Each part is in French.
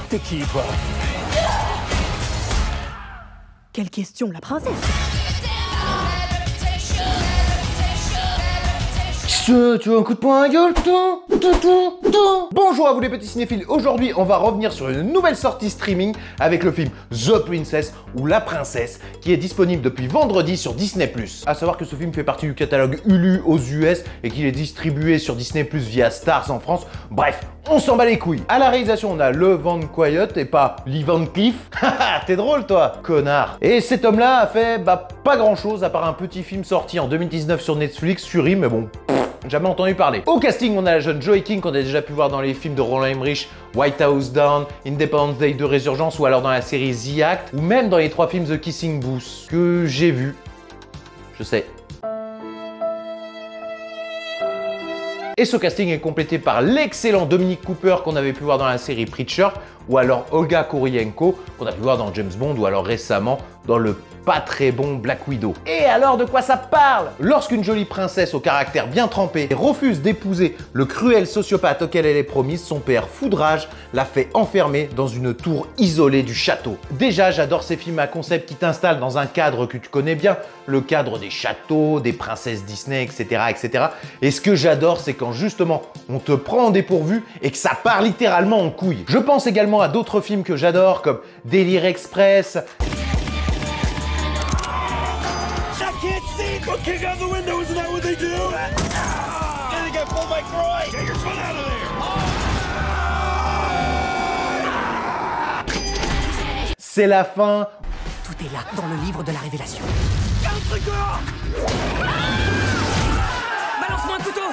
T'es qui, toi? Quelle question, la princesse? Tu veux un coup de poing à la gueule, putain? Bonjour à vous les petits cinéphiles. Aujourd'hui, on va revenir sur une nouvelle sortie streaming avec le film The Princess ou La Princesse qui est disponible depuis vendredi sur Disney+. À savoir que ce film fait partie du catalogue Hulu aux US et qu'il est distribué sur Disney+ via Stars en France. Bref, on s'en bat les couilles. À la réalisation, on a Le Van Quiet et pas Lee Van Cleef. Haha, t'es drôle toi, connard. Et cet homme-là a fait pas grand-chose à part un petit film sorti en 2019 sur Netflix, Fury, mais bon... jamais entendu parler. Au casting, on a la jeune Joey King qu'on a déjà pu voir dans les films de Roland Emmerich, White House Down, Independence Day de Résurgence ou alors dans la série The Act ou même dans les 3 films The Kissing Booth que j'ai vu. Je sais. Et ce casting est complété par l'excellent Dominic Cooper qu'on avait pu voir dans la série Preacher ou alors Olga Kurylenko qu'on a pu voir dans James Bond ou alors récemment dans le pas très bon Black Widow. Et alors de quoi ça parle? Lorsqu'une jolie princesse au caractère bien trempé refuse d'épouser le cruel sociopathe auquel elle est promise, son père foudrage la fait enfermer dans une tour isolée du château. Déjà, j'adore ces films à concept qui t'installent dans un cadre que tu connais bien, le cadre des châteaux, des princesses Disney, etc. etc. Et ce que j'adore, c'est quand justement on te prend en dépourvu et que ça part littéralement en couille. Je pense également à d'autres films que j'adore comme Délire Express, Kick out the window, isn't that what they do? I think I pulled my groin! Get your foot out of there! C'est la fin. Tout est là, dans le livre de la révélation. Balance-moi un couteau!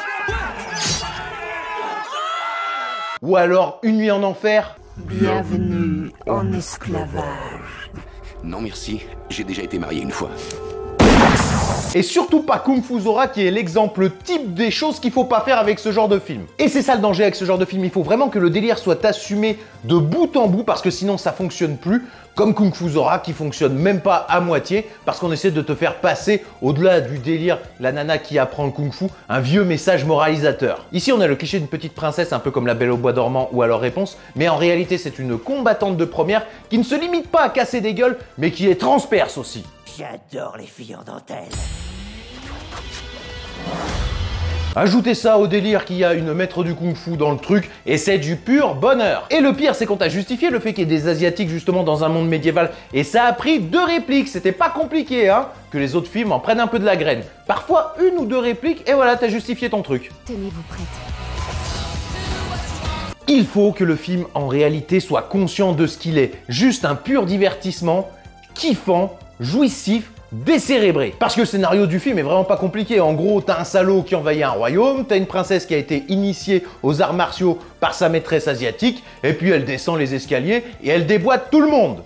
Ou alors Une nuit en enfer. Bienvenue en esclavage. Non merci, j'ai déjà été marié une fois. Et surtout pas Kung Fu Zora qui est l'exemple type des choses qu'il faut pas faire avec ce genre de film. Et c'est ça le danger avec ce genre de film, il faut vraiment que le délire soit assumé de bout en bout parce que sinon ça fonctionne plus, comme Kung Fu Zora qui fonctionne même pas à moitié parce qu'on essaie de te faire passer au-delà du délire la nana qui apprend le Kung Fu, un vieux message moralisateur. Ici on a le cliché d'une petite princesse un peu comme la Belle au bois dormant ou alors Réponse, mais en réalité c'est une combattante de première qui ne se limite pas à casser des gueules mais qui les transperce aussi. J'adore les filles en dentelle. Ajoutez ça au délire qu'il y a une maître du kung-fu dans le truc et c'est du pur bonheur. Et le pire, c'est qu'on t'a justifié le fait qu'il y ait des asiatiques justement dans un monde médiéval et ça a pris 2 répliques, c'était pas compliqué hein, que les autres films en prennent un peu de la graine. Parfois 1 ou 2 répliques et voilà, t'as justifié ton truc. Tenez-vous prête. Il faut que le film en réalité soit conscient de ce qu'il est, juste un pur divertissement, kiffant, jouissif, décérébré. Parce que le scénario du film est vraiment pas compliqué. En gros, t'as un salaud qui envahit un royaume, t'as une princesse qui a été initiée aux arts martiaux par sa maîtresse asiatique, et puis elle descend les escaliers et elle déboîte tout le monde.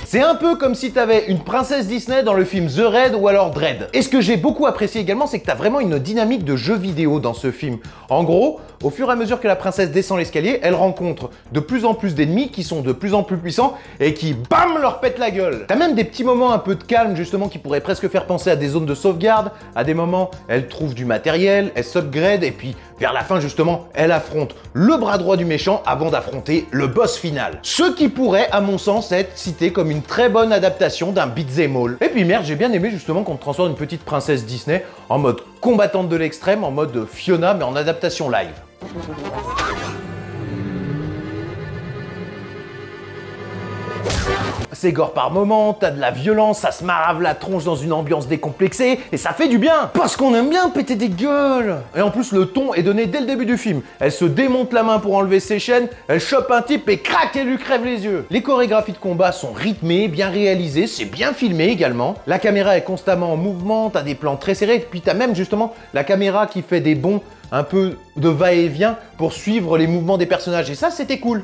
C'est un peu comme si t'avais une princesse Disney dans le film The Raid ou alors Dread. Et ce que j'ai beaucoup apprécié également, c'est que t'as vraiment une dynamique de jeu vidéo dans ce film. En gros, au fur et à mesure que la princesse descend l'escalier, elle rencontre de plus en plus d'ennemis qui sont de plus en plus puissants et qui, bam, leur pètent la gueule. T'as même des petits moments un peu de calme justement qui pourraient presque faire penser à des zones de sauvegarde. À des moments, elle trouve du matériel, elle s'upgrade et puis vers la fin justement, elle affronte le bras droit du méchant avant d'affronter le boss final. Ce qui pourrait, à mon sens, être cité comme une très bonne adaptation d'un beat'em all. Et puis merde, j'ai bien aimé justement qu'on transforme une petite princesse Disney en mode combattante de l'extrême, en mode Fiona mais en adaptation live. C'est gore par moment, t'as de la violence, ça se marave la tronche dans une ambiance décomplexée, et ça fait du bien, parce qu'on aime bien péter des gueules. Et en plus, le ton est donné dès le début du film. Elle se démonte la main pour enlever ses chaînes, elle chope un type et crac, elle lui crève les yeux. Les chorégraphies de combat sont rythmées, bien réalisées, c'est bien filmé également. La caméra est constamment en mouvement, t'as des plans très serrés, puis t'as même justement la caméra qui fait des bonds un peu de va-et-vient pour suivre les mouvements des personnages, et ça, c'était cool.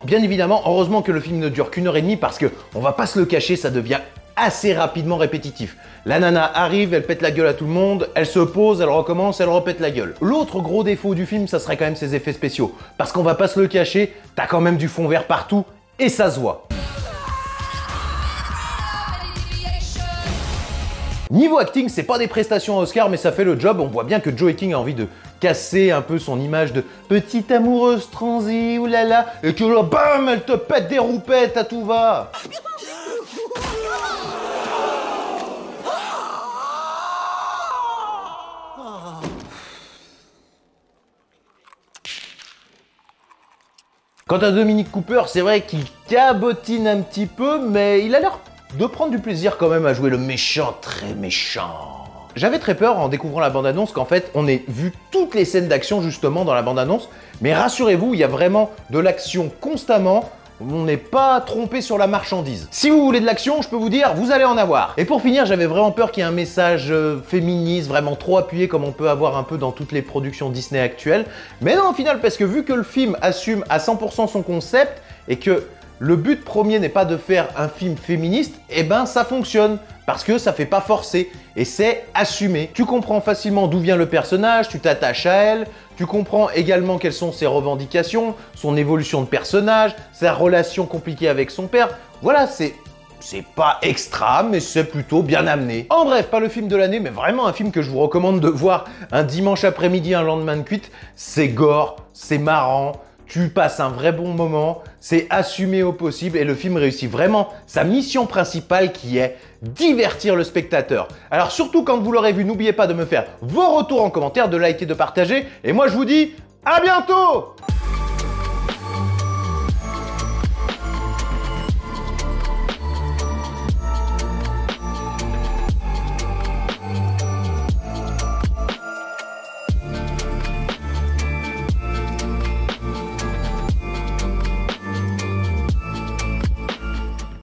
Bien évidemment, heureusement que le film ne dure qu'1 heure et demie parce que, on va pas se le cacher, ça devient assez rapidement répétitif. La nana arrive, elle pète la gueule à tout le monde, elle se pose, elle recommence, elle repète la gueule. L'autre gros défaut du film, ça serait quand même ses effets spéciaux. Parce qu'on va pas se le cacher, t'as quand même du fond vert partout et ça se voit. Niveau acting, c'est pas des prestations Oscar, mais ça fait le job. On voit bien que Joey King a envie de casser un peu son image de petite amoureuse transie, oulala, et que là, bam, elle te pète des roupettes à tout va. Quant à Dominic Cooper, c'est vrai qu'il cabotine un petit peu, mais il a l'air de prendre du plaisir quand même à jouer le méchant très méchant. J'avais très peur en découvrant la bande-annonce qu'en fait on ait vu toutes les scènes d'action justement dans la bande-annonce, mais rassurez-vous, il y a vraiment de l'action constamment. On n'est pas trompé sur la marchandise. Si vous voulez de l'action, je peux vous dire, vous allez en avoir. Et pour finir, j'avais vraiment peur qu'il y ait un message féministe vraiment trop appuyé comme on peut avoir un peu dans toutes les productions Disney actuelles. Mais non, au final, parce que vu que le film assume à 100% son concept et que le but premier n'est pas de faire un film féministe, eh ben ça fonctionne. Parce que ça fait pas forcer et c'est assumé. Tu comprends facilement d'où vient le personnage, tu t'attaches à elle, tu comprends également quelles sont ses revendications, son évolution de personnage, sa relation compliquée avec son père. Voilà, c'est pas extra, mais c'est plutôt bien amené. En bref, pas le film de l'année, mais vraiment un film que je vous recommande de voir un dimanche après-midi, un lendemain de cuite. C'est gore, c'est marrant. Tu passes un vrai bon moment, c'est assumé au possible et le film réussit vraiment sa mission principale qui est divertir le spectateur. Alors surtout quand vous l'aurez vu, n'oubliez pas de me faire vos retours en commentaire, de liker, de partager et moi je vous dis à bientôt!